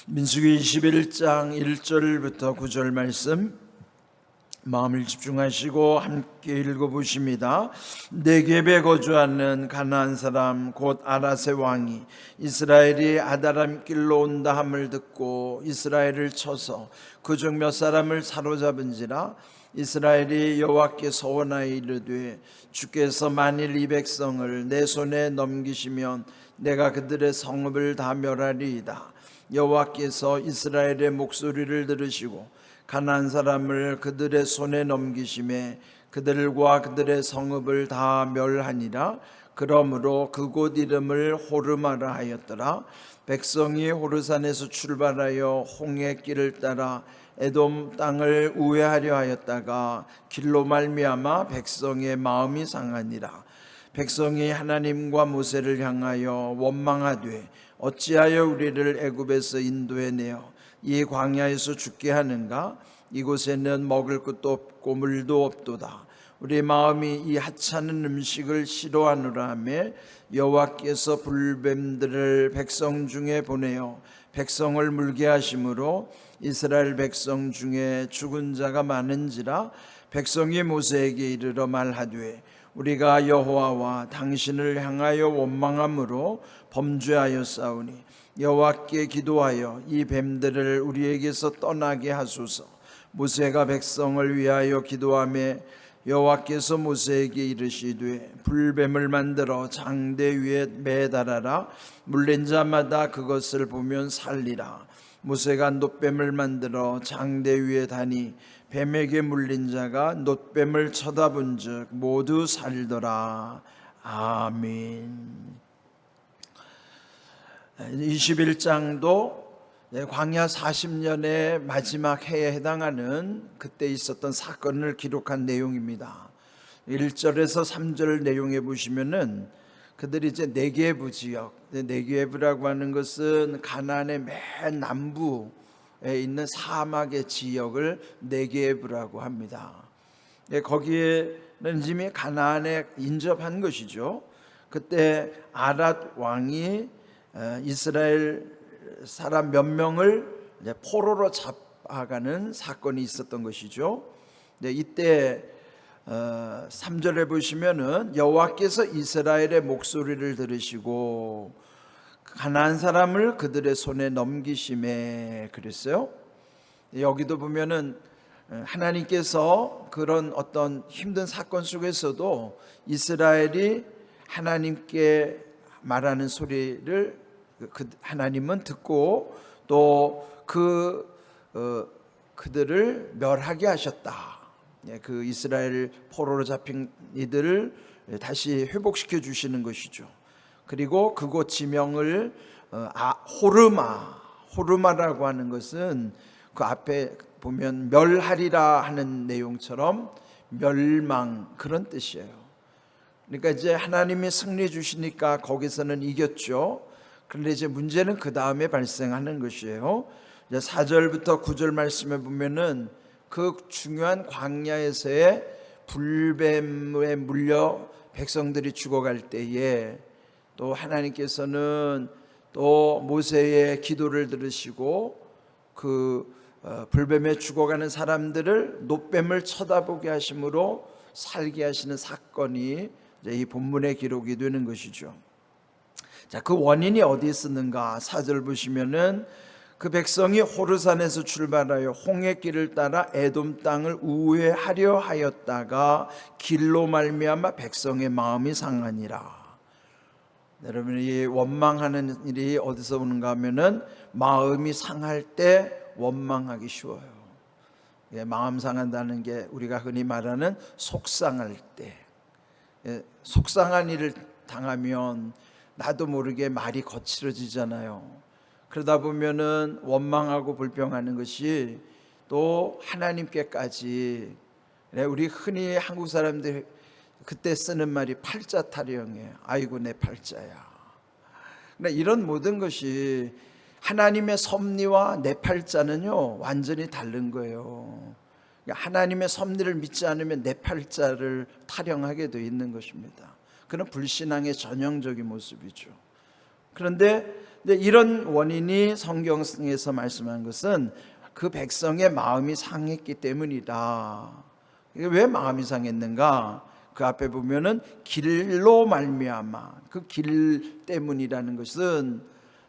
민수기 21장 1절부터 9절 말씀 마음을 집중하시고 함께 읽어보십니다. 네겝에 거주하는 가나안 사람 곧 아랏의 왕이 이스라엘이 아다람 길로 온다 함을 듣고 이스라엘을 쳐서 그중 몇 사람을 사로잡은지라. 이스라엘이 여호와께 서원하여 이르되 주께서 만일 이 백성을 내 손에 넘기시면 내가 그들의 성읍을 다 멸하리이다. 여호와께서 이스라엘의 목소리를 들으시고 가나안 사람을 그들의 손에 넘기심에 그들과 그들의 성읍을 다 멸하니라. 그러므로 그곳 이름을 호르마라 하였더라. 백성이 호르산에서 출발하여 홍해 길을 따라 에돔 땅을 우회하려 하였다가 길로 말미암아 백성의 마음이 상하니라. 백성이 하나님과 모세를 향하여 원망하되 어찌하여 우리를 애굽에서 인도해내어 이 광야에서 죽게 하는가? 이곳에는 먹을 것도 없고 물도 없도다. 우리 마음이 이 하찮은 음식을 싫어하노라 하며 여호와께서 불뱀들을 백성 중에 보내어 백성을 물게 하심으로 이스라엘 백성 중에 죽은 자가 많은지라. 백성이 모세에게 이르러 말하되 우리가 여호와와 당신을 향하여 원망함으로 범죄하였사오니 여호와께 기도하여 이 뱀들을 우리에게서 떠나게 하소서. 모세가 백성을 위하여 기도하며 여호와께서 모세에게 이르시되 불뱀을 만들어 장대 위에 매달아라. 물린 자마다 그것을 보면 살리라. 모세가 놋뱀을 만들어 장대 위에 다니 뱀에게 물린 자가 놋뱀을 쳐다본즉 모두 살더라. 아멘. 21장도 광야 40년의 마지막 해에 해당하는 그때 있었던 사건을 기록한 내용입니다. 1절에서 3절 내용에 보시면은 그들이 이제 네게브 지역, 네게브라고 하는 것은 가나안의 맨 남부에 있는 사막의 지역을 네게브라고 합니다. 거기에는 이미 가나안에 인접한 것이죠. 그때 아랏 왕이 이스라엘 사람 몇 명을 포로로 잡아가는 사건이 있었던 것이죠. 이때 3절에 보시면은 여호와께서 이스라엘의 목소리를 들으시고 가나안 사람을 그들의 손에 넘기심에 그랬어요. 여기도 보면은 하나님께서 그런 어떤 힘든 사건 속에서도 이스라엘이 하나님께 말하는 소리를 하나님은 듣고 또 그들을 멸하게 하셨다. 그 이스라엘 포로로 잡힌 이들을 다시 회복시켜 주시는 것이죠. 그리고 그곳 지명을 호르마라고 하는 것은 그 앞에 보면 멸하리라 하는 내용처럼 멸망 그런 뜻이에요. 그러니까 이제 하나님이 승리 주시니까 거기서는 이겼죠. 그런데 이제 문제는 그 다음에 발생하는 것이에요. 4절부터 9절 말씀에 보면은 그 중요한 광야에서의 불뱀에 물려 백성들이 죽어갈 때에 또 하나님께서는 또 모세의 기도를 들으시고 그 불뱀에 죽어가는 사람들을 놋뱀을 쳐다보게 하심으로 살게 하시는 사건이 이 본문의 기록이 되는 것이죠. 자, 그 원인이 어디에 있었는가? 4절 보시면은 그 백성이 호르산에서 출발하여 홍해길을 따라 에돔 땅을 우회하려 하였다가 길로 말미암아 백성의 마음이 상하니라. 여러분, 이 원망하는 일이 어디서 오는가 하면은 마음이 상할 때 원망하기 쉬워요. 마음 상한다는 게 우리가 흔히 말하는 속상할 때, 속상한 일을 당하면 나도 모르게 말이 거칠어지잖아요. 그러다 보면은 원망하고 불평하는 것이 또 하나님께까지, 우리 흔히 한국 사람들이 그때 쓰는 말이 팔자 타령이에요. 아이고 내 팔자야. 그러니까 이런 모든 것이 하나님의 섭리와 내 팔자는요 완전히 다른 거예요. 그러니까 하나님의 섭리를 믿지 않으면 내 팔자를 타령하게 되어 있는 것입니다. 그런 불신앙의 전형적인 모습이죠. 그런데 근데 이런 원인이 성경에서 말씀한 것은 그 백성의 마음이 상했기 때문이다. 이게 왜 마음이 상했는가? 그 앞에 보면은 길로 말미암아, 그 길 때문이라는 것은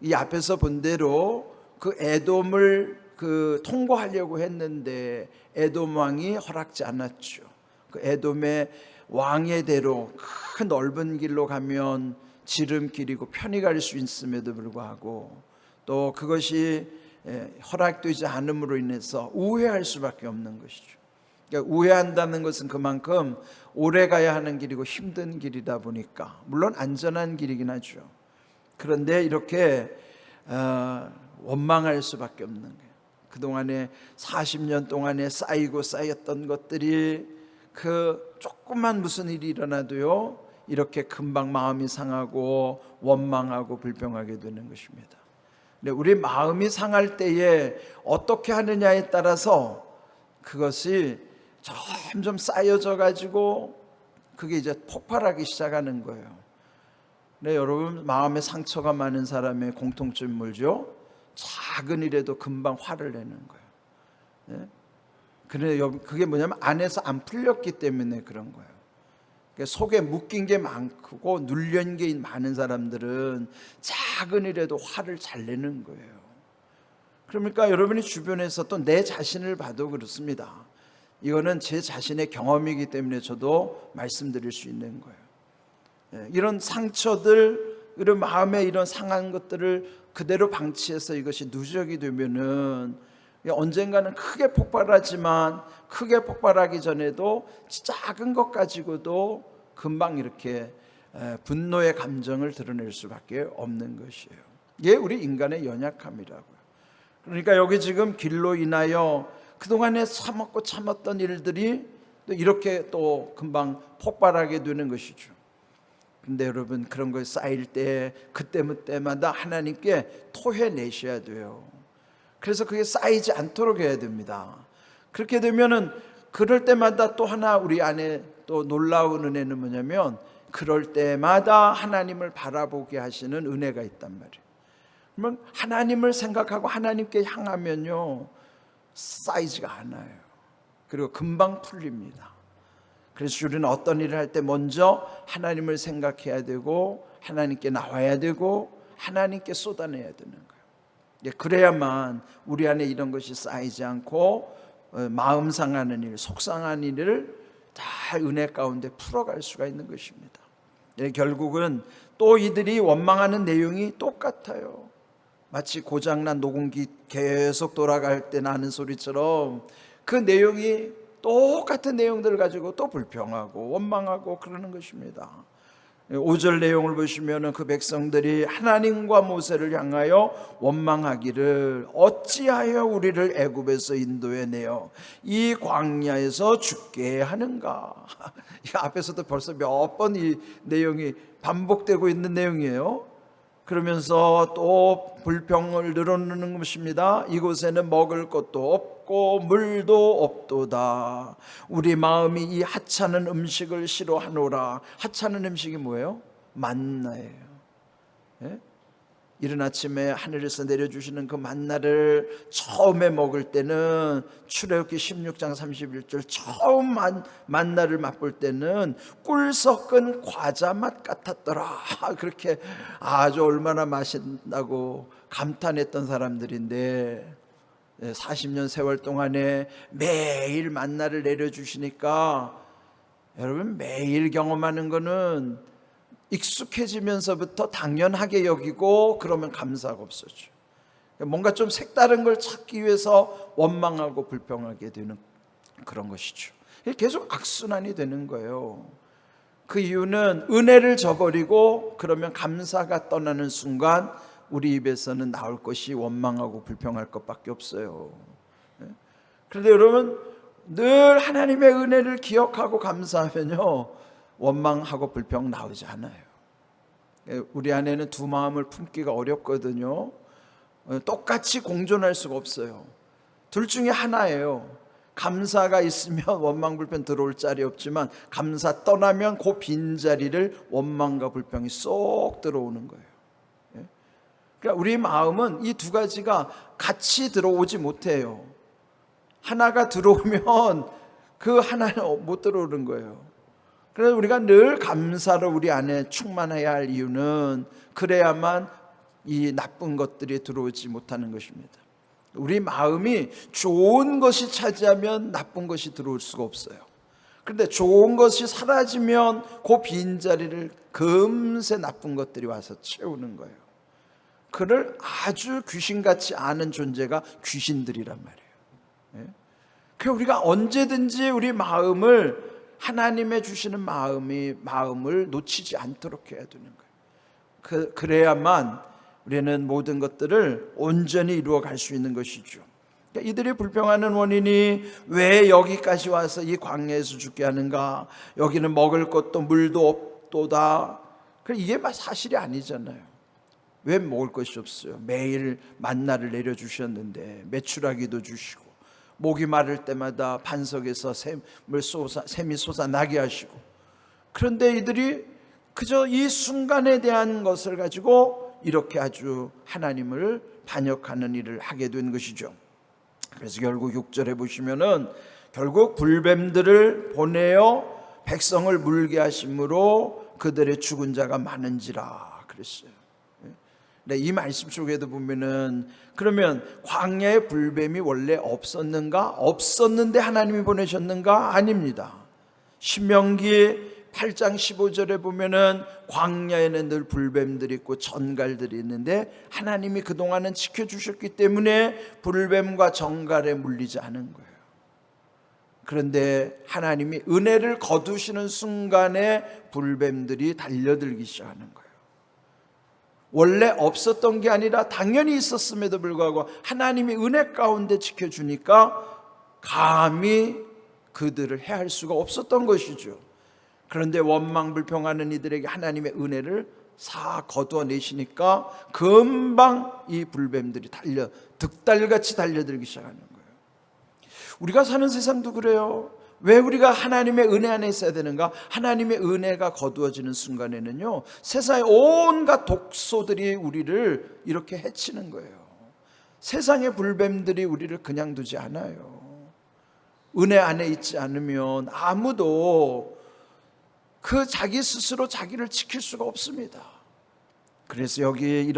이 앞에서 본 대로 그 에돔을 통과하려고 했는데 에돔 왕이 허락지 않았죠. 그 에돔의 왕의 대로 큰 넓은 길로 가면 지름길이고 편히 갈 수 있음에도 불구하고 또 그것이 허락되지 않음으로 인해서 우회할 수밖에 없는 것이죠. 그러니까 우회한다는 것은 그만큼 오래 가야 하는 길이고 힘든 길이다 보니까 물론 안전한 길이긴 하죠. 그런데 이렇게 원망할 수밖에 없는 거예요. 그동안에 40년 동안에 쌓였던 것들이 그 조금만 무슨 일이 일어나도요 이렇게 금방 마음이 상하고 원망하고 불평하게 되는 것입니다. 근데 우리 마음이 상할 때에 어떻게 하느냐에 따라서 그것이 점점 쌓여져 가지고 그게 이제 폭발하기 시작하는 거예요. 근데 여러분, 마음에 상처가 많은 사람의 공통점이 뭐죠? 작은 일에도 금방 화를 내는 거예요. 그런데 그게 뭐냐면 안에서 안 풀렸기 때문에 그런 거예요. 속에 묶인 게 많고 눌린 게 많은 사람들은 작은 일에도 화를 잘 내는 거예요. 그러니까 여러분이 주변에서 또 내 자신을 봐도 그렇습니다. 이거는 제 자신의 경험이기 때문에 저도 말씀드릴 수 있는 거예요. 이런 상처들, 이런 마음에 이런 상한 것들을 그대로 방치해서 이것이 누적이 되면은 언젠가는 크게 폭발하지만 크게 폭발하기 전에도 작은 것 가지고도 금방 이렇게 분노의 감정을 드러낼 수밖에 없는 것이에요. 이게 우리 인간의 연약함이라고요. 그러니까 여기 지금 길로 인하여 그동안에 참았던 일들이 또 이렇게 또 금방 폭발하게 되는 것이죠. 근데 여러분, 그런 거 쌓일 때 그때마다 하나님께 토해내셔야 돼요. 그래서 그게 쌓이지 않도록 해야 됩니다. 그렇게 되면은 그럴 때마다 또 하나 우리 안에 또 놀라운 은혜는 뭐냐면 그럴 때마다 하나님을 바라보게 하시는 은혜가 있단 말이에요. 그러면 하나님을 생각하고 하나님께 향하면요 쌓이지가 않아요. 그리고 금방 풀립니다. 그래서 우리는 어떤 일을 할 때 먼저 하나님을 생각해야 되고 하나님께 나와야 되고 하나님께 쏟아내야 되는 거예요. 그래야만 우리 안에 이런 것이 쌓이지 않고 마음 상하는 일, 속상한 일을 다 은혜 가운데 풀어갈 수가 있는 것입니다. 결국은 또 이들이 원망하는 내용이 똑같아요. 마치 고장난 녹음기 계속 돌아갈 때 나는 소리처럼 그 내용이 똑같은 내용들을 가지고 또 불평하고 원망하고 그러는 것입니다. 5절 내용을 보시면 그 백성들이 하나님과 모세를 향하여 원망하기를 어찌하여 우리를 애굽에서 인도해내어 이 광야에서 죽게 하는가. 이 앞에서도 벌써 몇 번 이 내용이 반복되고 있는 내용이에요. 그러면서 또 불평을 늘어놓는 것입니다. 이곳에는 먹을 것도 없고 물도 없도다. 우리 마음이 이 하찮은 음식을 싫어하노라. 하찮은 음식이 뭐예요? 만나예요. 이른 아침에 하늘에서 내려주시는 그 만나를 처음에 먹을 때는 출애굽기 16장 31절 처음 만나를 맛볼 때는 꿀 섞은 과자 맛 같았더라. 그렇게 아주 얼마나 맛있다고 감탄했던 사람들인데 40년 세월 동안에 매일 만나를 내려주시니까 여러분, 매일 경험하는 거는 익숙해지면서부터 당연하게 여기고 그러면 감사가 없어져. 뭔가 좀 색다른 걸 찾기 위해서 원망하고 불평하게 되는 그런 것이죠. 계속 악순환이 되는 거예요. 그 이유는 은혜를 저버리고 그러면 감사가 떠나는 순간 우리 입에서는 나올 것이 원망하고 불평할 것밖에 없어요. 그런데 여러분, 늘 하나님의 은혜를 기억하고 감사하면요 원망하고 불평 나오지 않아요. 우리 안에는 두 마음을 품기가 어렵거든요. 똑같이 공존할 수가 없어요. 둘 중에 하나예요. 감사가 있으면 원망 불평 들어올 자리 없지만 감사 떠나면 그 빈자리를 원망과 불평이 쏙 들어오는 거예요. 그러니까 우리 마음은 이 두 가지가 같이 들어오지 못해요. 하나가 들어오면 그 하나는 못 들어오는 거예요. 그래서 우리가 늘 감사로 우리 안에 충만해야 할 이유는 그래야만 이 나쁜 것들이 들어오지 못하는 것입니다. 우리 마음이 좋은 것이 차지하면 나쁜 것이 들어올 수가 없어요. 그런데 좋은 것이 사라지면 그 빈자리를 금세 나쁜 것들이 와서 채우는 거예요. 그를 아주 귀신같이 아는 존재가 귀신들이란 말이에요. 그러니까 우리가 언제든지 우리 마음을 하나님의 주시는 마음을 놓치지 않도록 해야 되는 거예요. 그래야만 우리는 모든 것들을 온전히 이루어 갈 수 있는 것이죠. 그러니까 이들이 불평하는 원인이 왜 여기까지 와서 이 광야에서 죽게 하는가? 여기는 먹을 것도 물도 없도다. 이게 사실이 아니잖아요. 왜 먹을 것이 없어요? 매일 만나를 내려주셨는데 메추라기도 주시고 목이 마를 때마다 반석에서 샘이 솟아나게 하시고, 그런데 이들이 그저 이 순간에 대한 것을 가지고 이렇게 아주 하나님을 반역하는 일을 하게 된 것이죠. 그래서 결국 6절에 보시면은 결국 불뱀들을 보내어 백성을 물게 하심으로 그들의 죽은 자가 많은지라 그랬어요. 네, 이 말씀 속에도 보면은 그러면 광야에 불뱀이 원래 없었는가? 없었는데 하나님이 보내셨는가? 아닙니다. 신명기 8장 15절에 보면은 광야에는 늘 불뱀들이 있고 전갈들이 있는데 하나님이 그동안은 지켜주셨기 때문에 불뱀과 전갈에 물리지 않은 거예요. 그런데 하나님이 은혜를 거두시는 순간에 불뱀들이 달려들기 시작하는 거예요. 원래 없었던 게 아니라 당연히 있었음에도 불구하고 하나님이 은혜 가운데 지켜주니까 감히 그들을 해할 수가 없었던 것이죠. 그런데 원망불평하는 이들에게 하나님의 은혜를 싹 거두어내시니까 금방 이 불뱀들이 득달같이 달려들기 시작하는 거예요. 우리가 사는 세상도 그래요. 왜 우리가 하나님의 은혜 안에 있어야 되는가? 하나님의 은혜가 거두어지는 순간에는요, 세상의 온갖 독소들이 우리를 이렇게 해치는 거예요. 세상의 불뱀들이 우리를 그냥 두지 않아요. 은혜 안에 있지 않으면 아무도 자기 스스로 자기를 지킬 수가 없습니다. 그래서 여기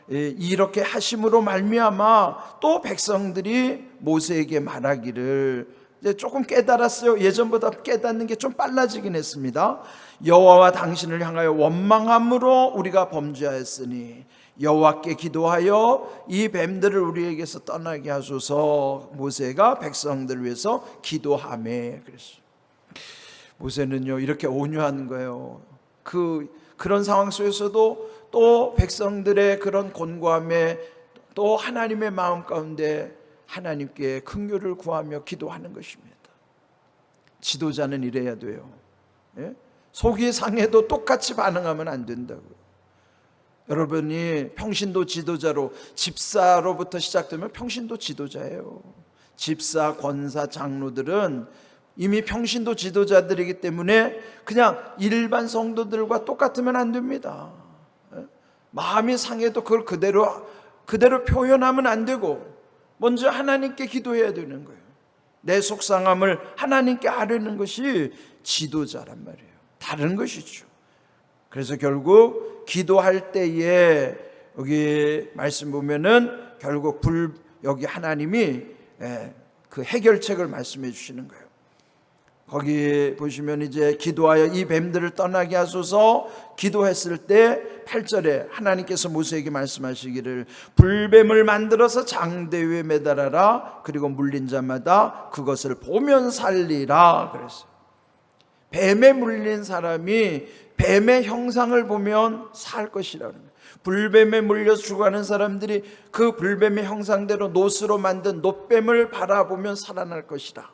이렇게 하심으로 말미암아 또 백성들이 모세에게 말하기를, 이제 조금 깨달았어요. 예전보다 깨닫는 게 좀 빨라지긴 했습니다. 여호와와 당신을 향하여 원망함으로 우리가 범죄하였으니 여호와께 기도하여 이 뱀들을 우리에게서 떠나게 하소서. 모세가 백성들을 위해서 기도하매 그랬어요. 모세는요 이렇게 온유한 거예요. 그런 상황 속에서도 또 백성들의 그런 곤고함에 또 하나님의 마음 가운데 하나님께 긍휼을 구하며 기도하는 것입니다. 지도자는 이래야 돼요. 속이 상해도 똑같이 반응하면 안 된다고요. 여러분이 평신도 지도자로, 집사로부터 시작되면 평신도 지도자예요. 집사, 권사, 장로들은 이미 평신도 지도자들이기 때문에 그냥 일반 성도들과 똑같으면 안 됩니다. 마음이 상해도 그걸 그대로 표현하면 안 되고 먼저 하나님께 기도해야 되는 거예요. 내 속상함을 하나님께 아뢰는 것이 지도자란 말이에요. 다른 것이죠. 그래서 결국 기도할 때에 여기 말씀 보면은 결국 여기 하나님이 그 해결책을 말씀해 주시는 거예요. 거기 보시면 이제 기도하여 이 뱀들을 떠나게 하소서 기도했을 때 8절에 하나님께서 모세에게 말씀하시기를 불뱀을 만들어서 장대 위에 매달아라. 그리고 물린 자마다 그것을 보면 살리라 그랬어요. 뱀에 물린 사람이 뱀의 형상을 보면 살 것이라는 거예요. 불뱀에 물려 죽어가는 사람들이 그 불뱀의 형상대로 놋으로 만든 놋뱀을 바라보면 살아날 것이다.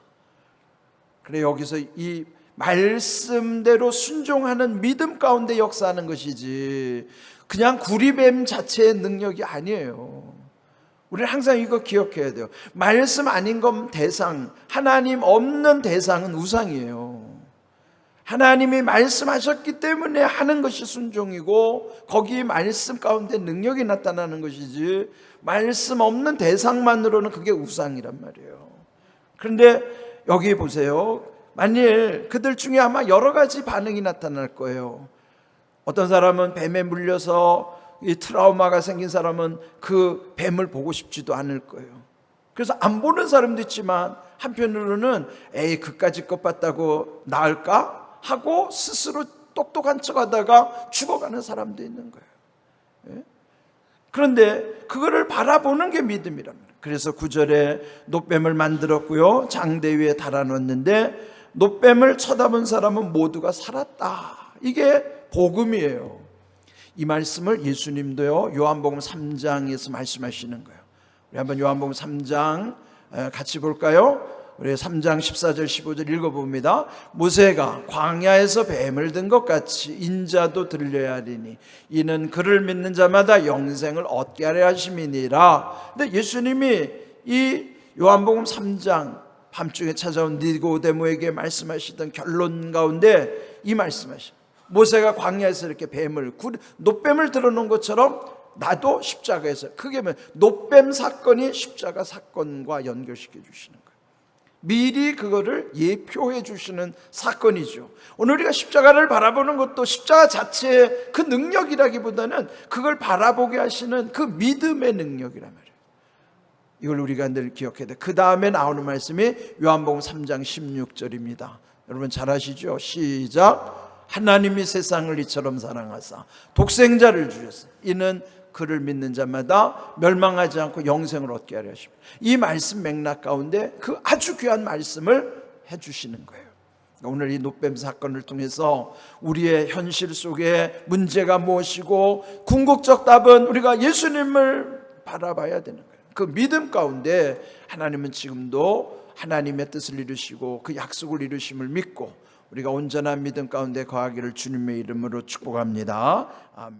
그래 여기서 이 말씀대로 순종하는 믿음 가운데 역사하는 것이지 그냥 구리뱀 자체의 능력이 아니에요. 우리는 항상 이거 기억해야 돼요. 말씀 아닌 건 대상, 하나님 없는 대상은 우상이에요. 하나님이 말씀하셨기 때문에 하는 것이 순종이고 거기 말씀 가운데 능력이 나타나는 것이지, 말씀 없는 대상만으로는 그게 우상이란 말이에요. 그런데 여기 보세요. 만일 그들 중에 아마 여러 가지 반응이 나타날 거예요. 어떤 사람은 뱀에 물려서 이 트라우마가 생긴 사람은 그 뱀을 보고 싶지도 않을 거예요. 그래서 안 보는 사람도 있지만 한편으로는 에이 그까짓 것 봤다고 나을까? 하고 스스로 똑똑한 척하다가 죽어가는 사람도 있는 거예요. 예? 그런데 그거를 바라보는 게 믿음이란 말이에요. 그래서 9절에 놋뱀을 만들었고요, 장대 위에 달아놓았는데 놋뱀을 쳐다본 사람은 모두가 살았다. 이게 복음이에요. 이 말씀을 예수님도요 요한복음 3장에서 말씀하시는 거예요. 우리 한번 요한복음 3장 같이 볼까요? 우리 3장 14절 15절 읽어봅니다. 모세가 광야에서 뱀을 든 것 같이 인자도 들려야 하리니 이는 그를 믿는 자마다 영생을 얻게 하려 하심이니라. 근데 예수님이 이 요한복음 3장 밤중에 찾아온 니고데모에게 말씀하시던 결론 가운데 이 말씀하시죠. 모세가 광야에서 이렇게 놋뱀을 들어놓은 것처럼 나도 십자가에서, 그게 뭐예요? 놋뱀 사건이 십자가 사건과 연결시켜 주시는 거예요. 미리 그거를 예표해 주시는 사건이죠. 오늘 우리가 십자가를 바라보는 것도 십자가 자체의 그 능력이라기보다는 그걸 바라보게 하시는 그 믿음의 능력이란 말이에요. 이걸 우리가 늘 기억해야 돼요. 그 다음에 나오는 말씀이 요한복음 3장 16절입니다. 여러분 잘 아시죠? 시작. 하나님이 세상을 이처럼 사랑하사 독생자를 주셨어요. 이는 그를 믿는 자마다 멸망하지 않고 영생을 얻게 하려 하십니다. 이 말씀 맥락 가운데 그 아주 귀한 말씀을 해주시는 거예요. 오늘 이 놋뱀 사건을 통해서 우리의 현실 속에 문제가 무엇이고 궁극적 답은 우리가 예수님을 바라봐야 되는 거예요. 그 믿음 가운데 하나님은 지금도 하나님의 뜻을 이루시고 그 약속을 이루심을 믿고 우리가 온전한 믿음 가운데 거하기를 주님의 이름으로 축복합니다. 아멘.